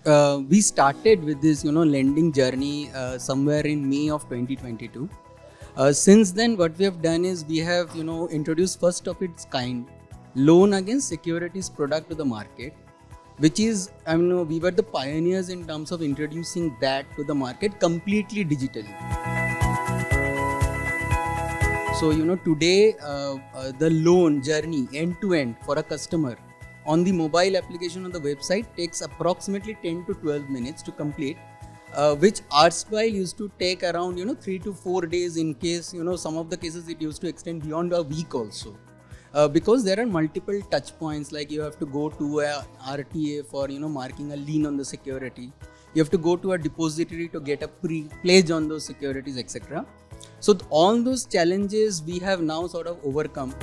We started with this, lending journey somewhere in May of 2022. Since then, what we have done is we have, introduced first of its kind loan against securities product to the market, which is, we were the pioneers in terms of introducing that to the market completely digitally. So, today the loan journey end to end for a customer on the mobile application on the website takes approximately 10 to 12 minutes to complete, which erstwhile used to take around 3 to 4 days. In case some of the cases it used to extend beyond a week also, because there are multiple touch points, like you have to go to a RTA for marking a lien on the security, you have to go to a depository to get a pledge on those securities, etc. So all those challenges we have now sort of overcome.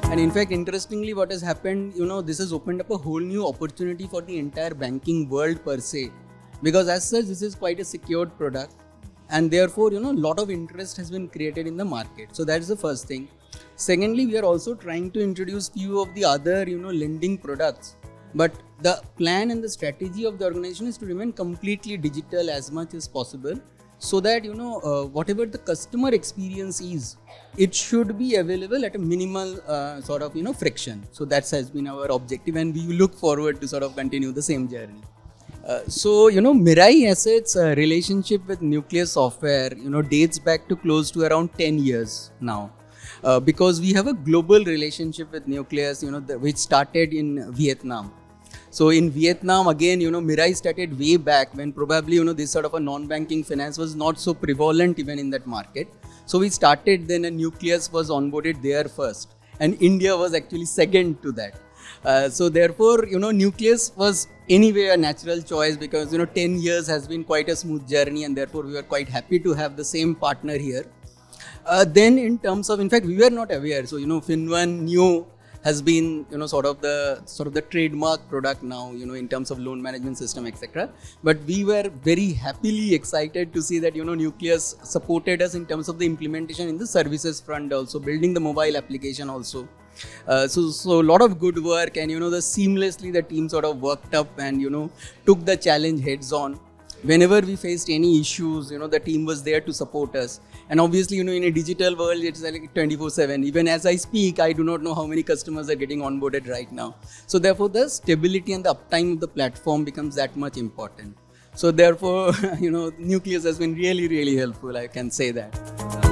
And in fact, interestingly, what has happened, this has opened up a whole new opportunity for the entire banking world per se, because as such, this is quite a secured product, and therefore, a lot of interest has been created in the market. So that's the first thing. Secondly, we are also trying to introduce few of the other, lending products, but the plan and the strategy of the organization is to remain completely digital as much as possible, so that whatever the customer experience is, it should be available at a minimal sort of friction. So that has been our objective, and we look forward to sort of continue the same journey. So Mirai Assets relationship with Nucleus Software dates back to close to around 10 years now, because we have a global relationship with Nucleus, which started in Vietnam. So in Vietnam, again, Mirai started way back when probably, this sort of a non-banking finance was not so prevalent even in that market. So we started then, and Nucleus was onboarded there first, and India was actually second to that. So therefore, Nucleus was anyway a natural choice, because 10 years has been quite a smooth journey, and therefore we were quite happy to have the same partner here. Then in terms of, in fact, we were not aware. So FinOne Neo has been sort of the trademark product now, in terms of loan management system, etc. But we were very happily excited to see that Nucleus supported us in terms of the implementation in the services front, also building the mobile application also. So a lot of good work, and the seamlessly the team sort of worked up and took the challenge heads on. Whenever we faced any issues, the team was there to support us. And obviously, in a digital world, it's like 24/7. Even as I speak, I do not know how many customers are getting onboarded right now. So therefore, the stability and the uptime of the platform becomes that much important. So therefore, Nucleus has been really, really helpful. I can say that.